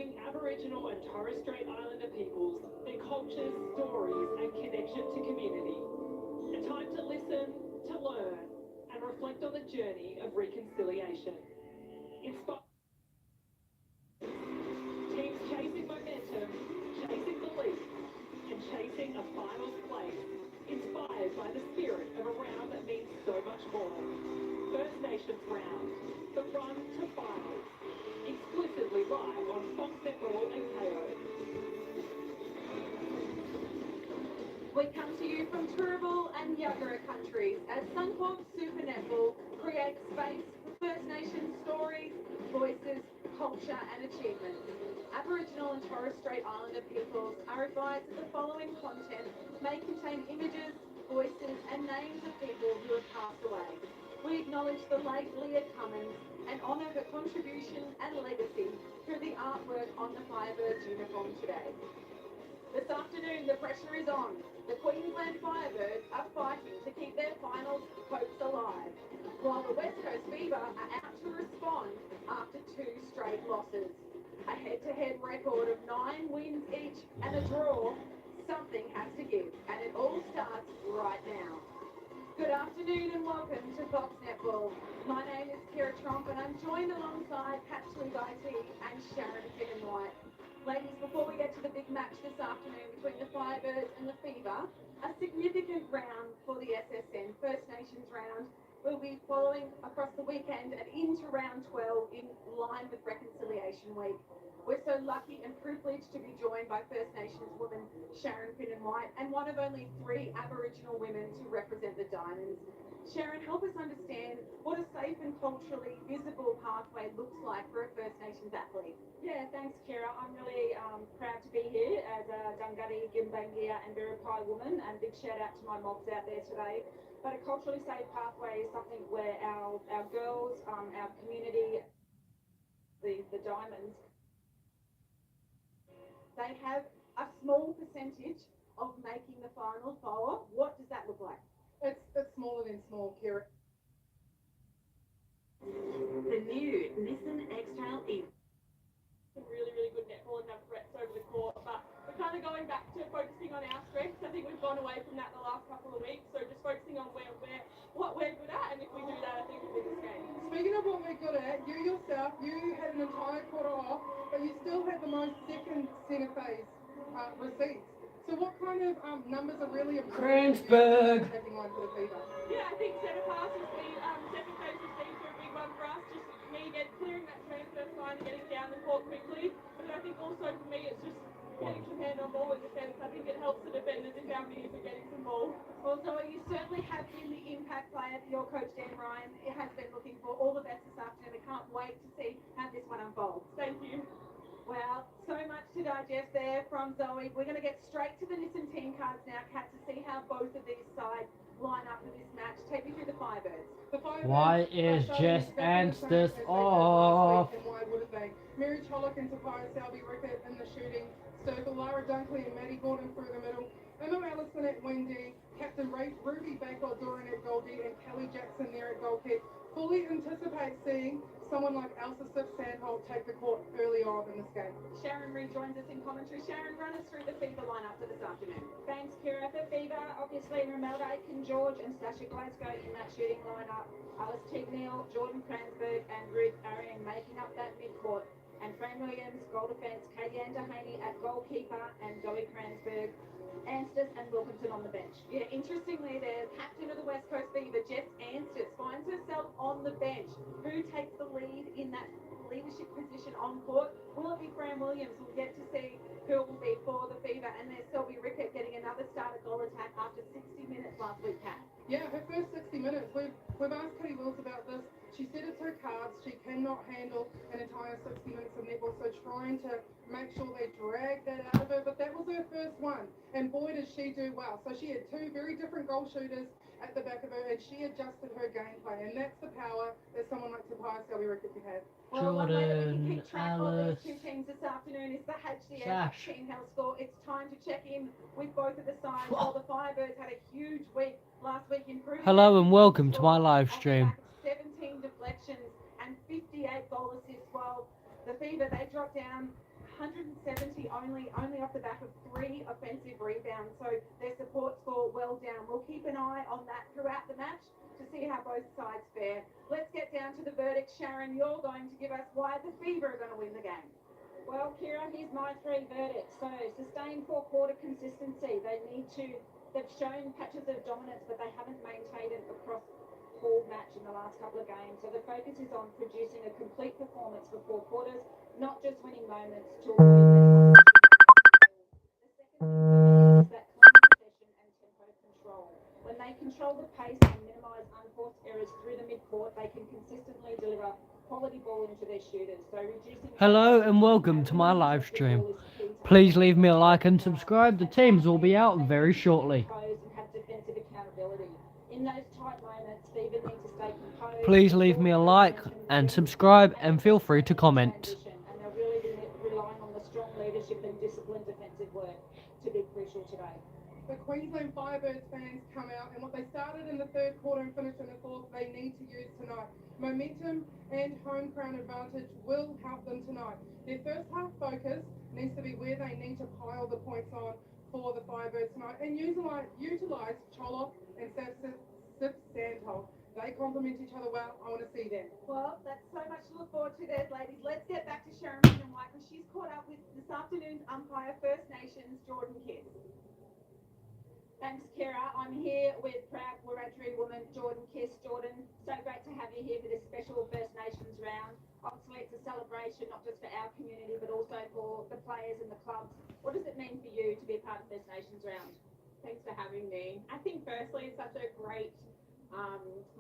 exploring Aboriginal and Torres Strait Islander peoples, their cultures, stories, and connection to community. A time to listen, to learn, and reflect on the journey of reconciliation. Inspire teams chasing momentum, chasing belief, and chasing a finals place, inspired by the spirit of a round that means so much more. First Nations round, the run to finals, exclusively live on Fox Netball and KO. We come to you from Turrbal and Yagara countries as Suncorp Super Netball creates space for First Nations stories, voices, culture and achievement. Aboriginal and Torres Strait Islander peoples are advised that the following content may contain images, voices and names of people who have passed away. We acknowledge the late Leah Cummins and honour her contribution and legacy through the artwork on the Firebirds uniform today. This afternoon, the pressure is on. The Queensland Firebirds are fighting to keep their finals hopes alive, while the West Coast Fever are out to respond after 2 straight losses. A head-to-head record of 9 wins each and a draw. Something has to give, and it all starts right now. Good afternoon and welcome to Fox Netball. My name is Kira Tromp and I'm joined alongside Pat Tweebaity and Sharon Finan-White. Ladies, before we get to the big match this afternoon between the Firebirds and the Fever, a significant round for the SSN First Nations round will be following across the weekend and into round 12 in line with Reconciliation Week. We're so lucky and privileged to be joined by First Nations woman Sharon Finan-White and one of only 3 Aboriginal women to represent the Diamonds. Sharon, help us understand what a safe and culturally visible pathway looks like for a First Nations athlete. Yeah, thanks, Kira. I'm really proud to be here as a Dunghutti, Gimbangia and Biripi woman, and big shout out to my mobs out there today. But a culturally safe pathway is something where our girls, our community, the Diamonds, they have a small percentage of making the final four. What does that look like? It's smaller than small, Kira. The new Nissan X-Trail E. some really, really good netball and have threats over the court. But we're kind of going back to focusing on our strengths. I think we've gone away from that the last couple of weeks. So just focusing on what we're good at, and if we do that, I think we'll win this game. Speaking of what we're good at, you yourself, you had an entire quarter off, but you still had the most second centre phase receipts. So what kind of numbers are really important taking line for the Fever? Yeah, I think centre pass has been, second phase has been a big one for us. Just me clearing that transverse line and getting down the court quickly. But I think also for me, it's just getting some hand on ball in defence. I think it helps the defenders in our minis with getting some ball. Well, Zoe, you certainly have been the impact player that your coach Dan Ryan has been looking for. All the best this afternoon. I can't wait to see how this one unfolds. Thank you. Well, so much to digest there from Zoe. We're going to get straight to the Nissan team cards now, Kat, to see how both of these sides line up for this match. Take me through the Firebirds. Why is Jess Anstis off? And why wouldn't they? Mary Chollock and Tobias Selby Rickett in the shooting circle. Lara Dunkley and Maddie Gordon through the middle. Emma Allison at Wendy. Captain Ruby Baker Doran at Goldie and Kelly Jackson there at goal kick. Fully anticipate seeing someone like Elsa Sandholt take the court early on in this game. Sharon rejoins us in commentary. Sharon, run us through the Fever lineup for this afternoon. Thanks, Kira. For Fever, obviously Romelda Aitken-George and Sasha Glasgow in that shooting lineup. Alice Tignell, Jordan Kransberg and Ruth Arian making up that midcourt. And Fran Williams, goal defence, Kayanne Dehaney at goalkeeper and Zoe Kransberg, Anstis and Wilkinson on the bench. Yeah, interestingly, the captain of the West Coast Fever, Jess Anstis, finds herself on the bench. Who takes the lead in that leadership position on court? Will it be Fran Williams? We'll get to see who it will be for the Fever. And there's Selby Rickett getting another start at goal attack after 60 minutes last week, Kat. Yeah, her first 60 minutes. We've asked Katie Wills about this. She said it's her cards. She cannot handle an entire 60 minutes of netball, so trying to make sure they drag that out of her. But that was her first one, and boy, did she do well. So she had 2 very different goal shooters at the back of her, and she adjusted her gameplay, and that's the power that someone like Tobias Selby Rickett can have. Well, one way that we can Jordan, keep track of Alice, these 2 teams this afternoon is the HCF Sash. Team Health Score. It's time to check in with both of the sides. While the Firebirds had a huge week last week, improving. Hello and welcome to my live off the stream. back of 17 deflections and 58 goal assists. While the Fever, they dropped down 170 only off the back of 3 offensive rebounds. So their support score well down. We'll keep an eye on that throughout the match to see how both sides fare. Let's get down to the verdict. Sharon, you're going to give us why the Fever are going to win the game. Well, Kira, here's my 3 verdicts. So, sustained 4-quarter consistency. They've shown patches of dominance, but they haven't maintained it across full match in the last couple of games. So the focus is on producing a complete performance for 4 quarters, not just winning moments to avoid that. The second thing is that clean possession and tempo control. When they control the pace and minimise unforced errors through the midcourt, they can consistently deliver quality ball into their shooters. So reducing Hello and welcome to my live stream. Please leave me a like and subscribe. The teams will be out very shortly. and have defensive accountability. In those tight moments, Fever need to stay composed. Please leave me a like and subscribe and feel free to comment. And they're really relying on the strong leadership and disciplined defensive work to be crucial today. The Queensland Firebirds fans come out, and what they started in the third quarter and finished in the fourth, they need to use tonight. Momentum and home crowd advantage will help them tonight. Their first half focus needs to be where they need to pile the points on for the Firebirds tonight, and utilise Choloff and Sip Sandholt. They complement each other well. I want to see them. Well, that's so much to look forward to there, ladies. Let's get back to Sharon and White, because she's caught up with this afternoon's umpire, First Nations Jordan Kidd. Thanks, Kira. I'm here with proud Wiradjuri woman Jordan Kiss. Jordan, so great to have you here for this special First Nations round. Obviously, it's a celebration not just for our community, but also for the players and the clubs. What does it mean for you to be a part of First Nations round? Thanks for having me. I think firstly it's such a great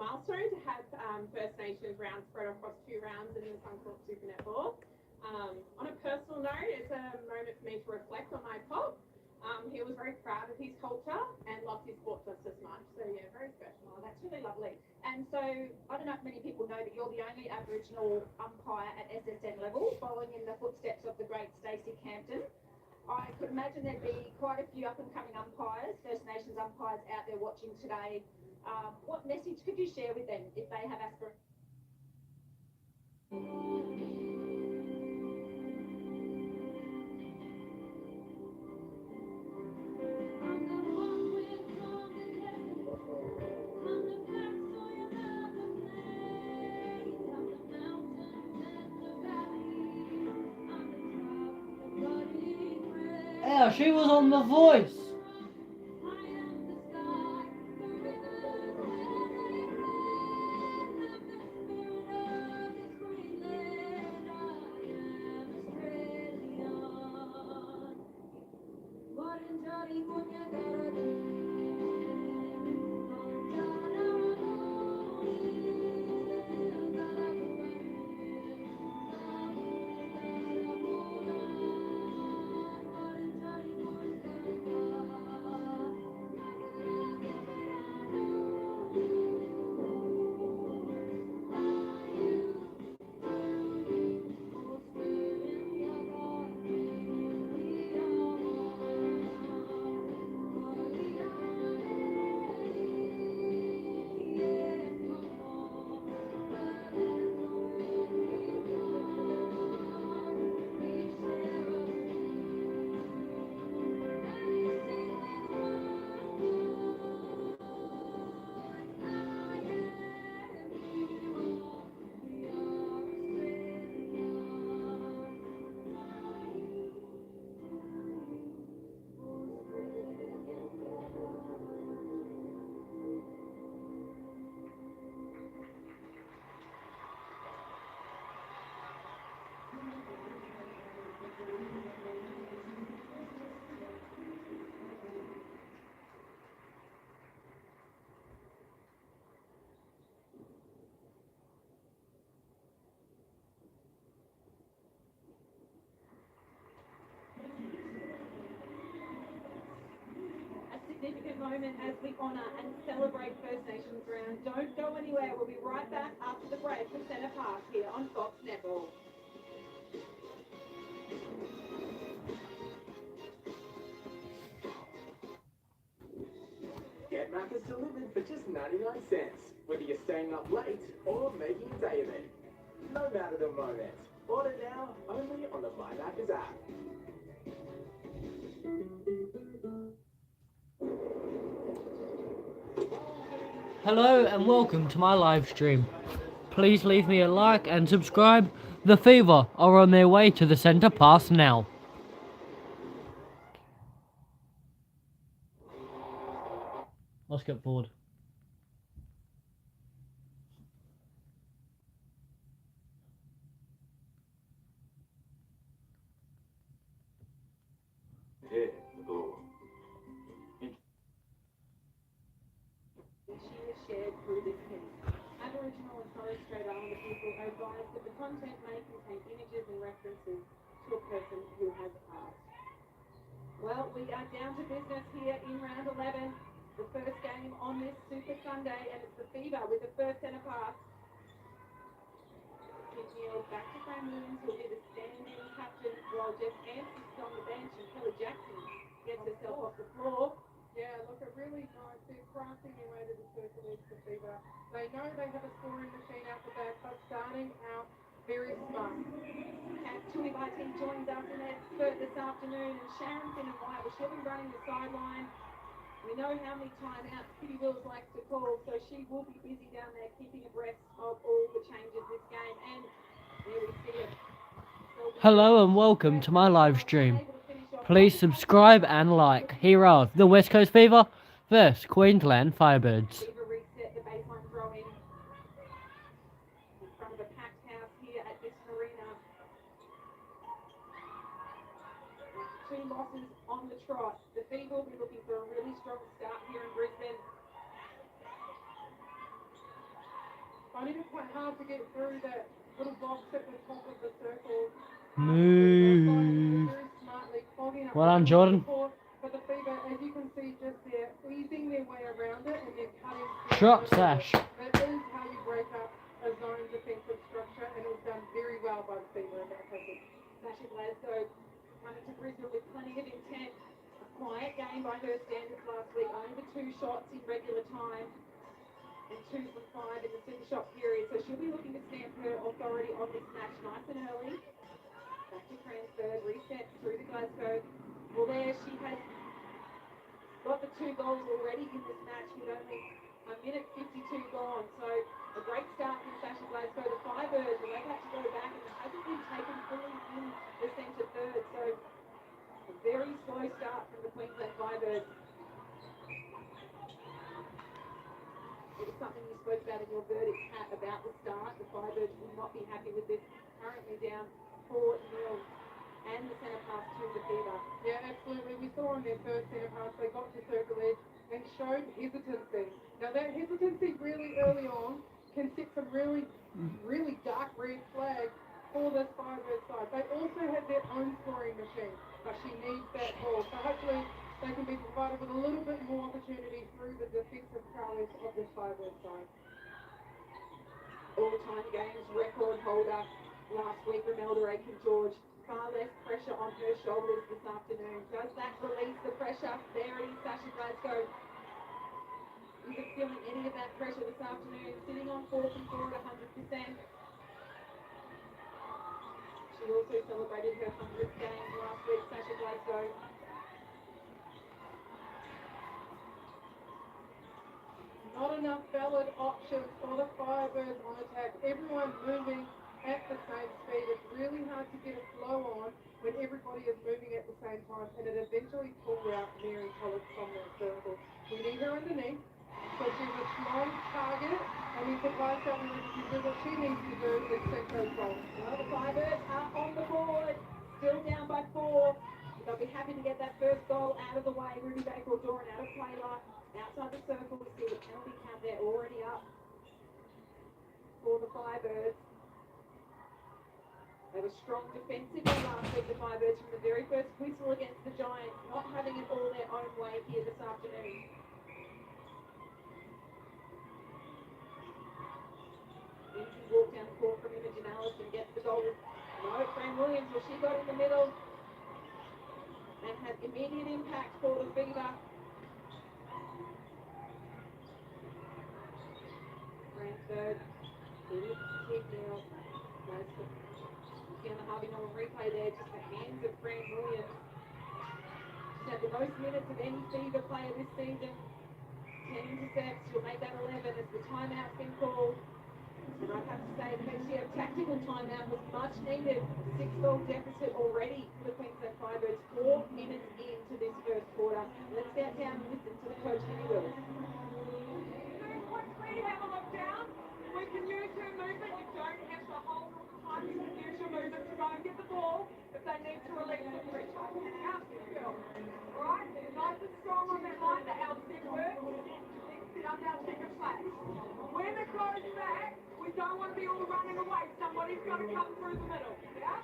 milestone to have First Nations rounds spread across 2 rounds in the Suncorp Super Netball. On a personal note, it's a moment for me to reflect on my pop. He was very proud of his culture and loved his sport just as much. So yeah, very special. Oh, that's really lovely. And so, I don't know if many people know that you're the only Aboriginal umpire at SSN level, following in the footsteps of the great Stacey Campton. I could imagine there'd be quite a few up-and-coming umpires, First Nations umpires out there watching today. What message could you share with them if they have aspirations? Yeah, she was on The Voice. Significant moment as we honour and celebrate First Nations round. Don't go anywhere. We'll be right back after the break for Centre Park here on Fox Netball. Get Macca's delivered for just 99 cents, whether you're staying up late or making a day of it. No matter the moment, Order now, only on the MyMaccas app. Hello and welcome to my live stream. Please leave me a like and subscribe. The Fever are on their way to the centre pass now. Let's get forward. Here, the door. She was shared through this piece. Aboriginal and Torres Strait Islander people are advised that the content may contain images and references to a person who has passed. Well, we are down to business here in round 11, the first game on this Super Sunday, and it's the Fever with the first centre pass. Neil back to Fran Williams, who will be the stand-in captain, while Jeff Amps is on the bench and Kelly Jackson gets herself off the floor. Yeah, look, a really nice, they're crafting their way to the circle edge for Fever. They know they have a scoring machine out the back, but starting out very smart. And Tui Baiti joins us in expert this afternoon, and Sharon Finn and White, she'll be running the sideline. We know how many timeouts Kitty Wills likes to call, so she will be busy down there keeping abreast of all the changes this game. And there we see it. Hello and welcome to my live stream. Please subscribe and like. Here are the West Coast Fever vs Queensland Firebirds. Fever reset the baseline throw in front of a packed house here at this arena. Two losses on the trot. The Fever will be looking for a really strong start here in Brisbane. Finding it quite hard to get through that little box at the top of the circle. Move. Very smartly clogging up Well done, the Jordan. support, but the Fever, as you can see just there, easing their way around it and they're cutting through Shot the middle. sash. That is how you break up a zone defensive structure, and it was done very well by the Fever in that passage. Sasha Glasgow coming to Brisbane with plenty of intent. A quiet game by her standards last week. Only the 2 shots in regular time and 2 from 5 in the super shot period. So she'll be looking to stamp her authority on this match nice and early. Back to Cransford, reset through the Glasgow. Well, there she has got the 2 goals already in this match with only a minute 52 gone. So a great start from Sasha Glasgow. The Firebirds, well, they've had to go back and it hasn't been taken fully in the centre third. So a very slow start from the Queensland Firebirds. It was something you spoke about in your verdict, Pat, about the start. The Firebirds will not be happy with this. Currently down 4-0 and the centre pass to the Fever. Yeah, absolutely. We saw on their first centre pass, they got to circle edge and showed hesitancy. Now that hesitancy really early on can set some really dark red flags for this Firebird side. They also have their own scoring machine, but she needs that ball. So hopefully they can be provided with a little bit more opportunity through the defensive prowess of this Firebird side. All-time games record holder last week, Romelda Aiken-George. Far less pressure on her shoulders this afternoon. Does that release the pressure? There it is, Sasha Glasgow. Isn't feeling any of that pressure this afternoon. Sitting on 4 from 4 at 100%. She also celebrated her 100th game last week, Sasha Glasgow. Not enough valid options for the Firebirds on attack. Everyone moving at the same speed. It's really hard to get a flow on when everybody is moving at the same time, and it eventually pulls out Mary Collins from that circle. We need her underneath, so she's a strong target, and we put Glasgow in to do what she needs to do is set those goals. Well, the Firebirds are on the board, still down by 4. They'll be happy to get that first goal out of the way. Ruby Bakewell-Doran out of play outside the circle. We see the penalty count there already up for the Firebirds. They were strong defensively last week, the Firebirds, from the very first whistle against the Giants, not having it all their own way here this afternoon. Easy walk down the court from Imogen Allison, gets the goal. No, Fran Williams, well, she got in the middle and had immediate impact for the Fever. Cransford, Kitty Neal, having on replay there, just the hands of Fran Williams. She's had the most minutes of any Fever player this season. 10 intercepts, she'll make that 11 as the timeout's been called. And I'd have to say the HCF tactical timeout was much needed. 6-goal deficit already for the Queensland Firebirds, 4 minutes into this first quarter. Let's get down and listen to the coach, Kenny Wills. We have a look down. We can use your movement. You don't have to hold all the time. You can use your movement to go and get the ball. If they need to release it, reach out. Out to the girl. Right? Nice and strong on that line. The outstep work. Down now, check a flag. When it goes back, we don't want to be all running away. Somebody's got to come through the middle. Yeah?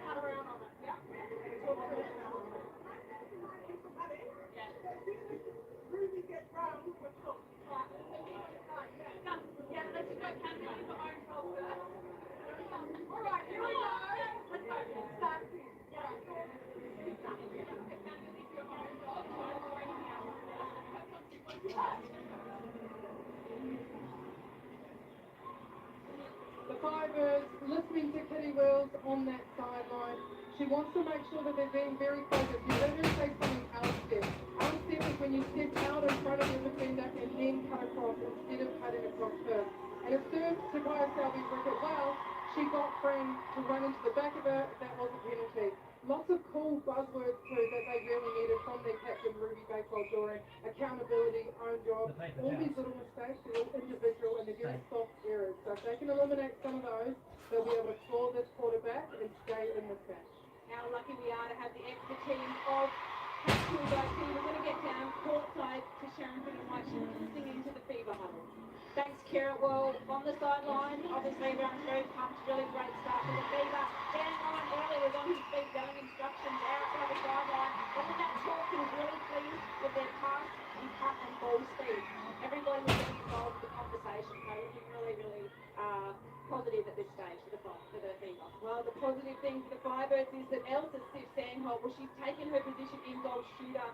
Cut around on it. Yeah? Ruby gets round with the hook. Yeah, let's go. Can you leave the own goal first? All right, here we go. Let's go. Start. The Firebirds listening to Kitty Wills on that sideline. She wants to make sure that they're being very focused. You don't just say something outstep. Outstep is when you step out in front of your defender and then cut across instead of cutting across first. And it served Tobias Selby Rickett well. She got Fran to run into the back of her. That was a penalty. Lots of cool buzzwords too that they really needed from their captain Ruby Bakewell-Doran. Accountability, own job, all these little mistakes are all individual and they're very soft errors. So if they can eliminate some of those, they'll be able to claw this quarterback and stay in this match. How lucky we are to have the expertise of Vs.Qld team. We're going to get down courtside to Sharon White. She's listening into the Fever huddle. Thanks, Kira. Well, on the sideline, obviously everyone's very pumped. Really great start for the Fever. Dan Ryan earlier was on his feet going instructions there at the other sideline. And then that talk was really pleased with their pass and cut and ball speed. Everybody was getting involved with the conversation. So looking really, really positive at this stage for the Fever. Well, the positive thing for the Firebirds is that Elsa Sif Sandholt, well, she's taken her position in goal shooter.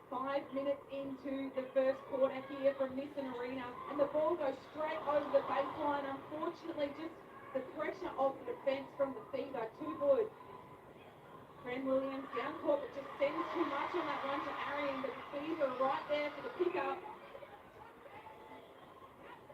5 minutes into the first quarter here from Nissan Arena, and the ball goes straight over the baseline. Unfortunately, just the pressure of the defence from the Fever, too good. Fran Williams down court, but just sends too much on that run to Arian, but the Fever right there for the pickup.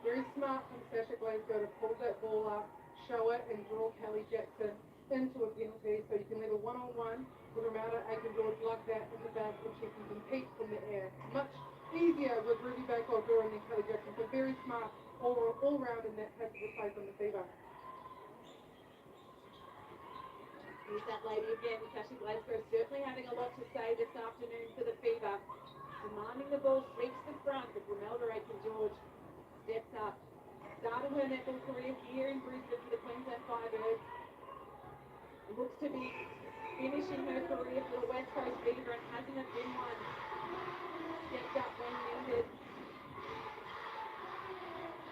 Very smart from Sasha Glasgow to pull that ball up, show it, and draw Kelly Jackson into a penalty so you can leave a one-on-one with Ramada Aiken-George like that in the back and she can compete from the air. Much easier with Ruby Bakewell-Doran than Kelly Jackson, so very smart all round in that passage play from the Fever. Here's that lady again, Sasha Glasgow, certainly having a lot to say this afternoon for the Fever. Demanding the ball, sweeps the front, but Ramelda Aiken-George steps up. Started her netball career here in Brisbane for the Queensland Firebirds. Looks to be finishing her career for the West Coast Fever and hasn't it been one. Stepped up when needed.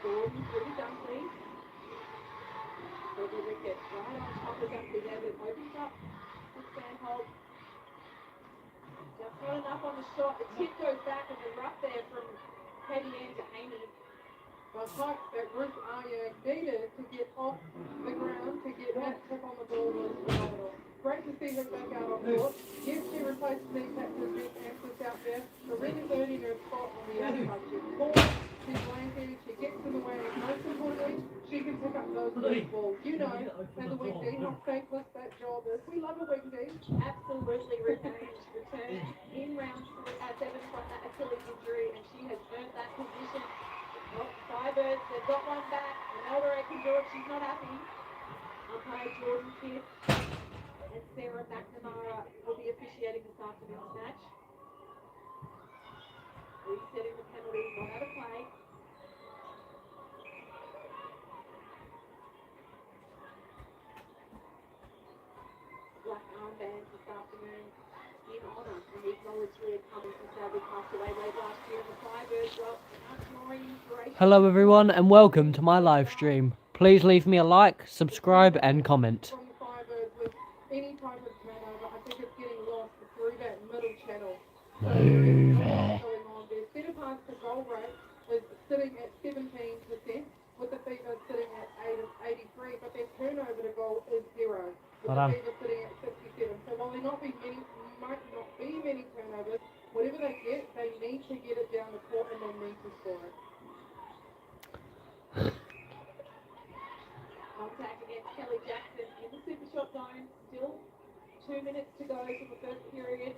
Gordon through to Dunkley. Toby Rickett right on top of Dunkley there, but opens up with Sandholt. Just not enough on the shot. The tip goes back and the rough there from Katie Ann to Amy. The height that Ruth Arya needed to get off the ground to get that tip on the ball was phenomenal. Great to see her back out on court. Yes, she replaced me, Captain Beth Answers out there, but really earning her spot on the outside. She's tall, she's lanky, she gets in the way, and most importantly, she can pick up those loose balls. You know, as a weekday, how thankless that job is. We love a weekday. Absolutely returned in round 7 from that Achilles injury, and she has earned that position. Well, Firebirds, they've got one back. Ramelda Aiken-George, she's not happy. Umpire Jordan Kidd and Sarah McNamara will be officiating this afternoon's match. Resetting the penalty, not out of play. Black armbands this afternoon in honour and we acknowledge Leah Cummins who sadly passed away late last year in the Firebirds. Well, ignoring inspiration. Hello everyone and welcome to my live stream. Please leave me a like, subscribe and comment. From the Firebirds with any type of turnover, I think it's getting lost through that middle channel. So, what's going on there? turnovers. Whatever they get, they need to get it down the court and they need to score it. Contact against Kelly Jackson in the super shot zone. Still 2 minutes to go for the first period.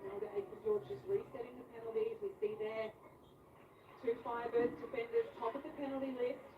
Melda George just resetting the penalties. We see there 2 Firebirds defenders top of the penalty list.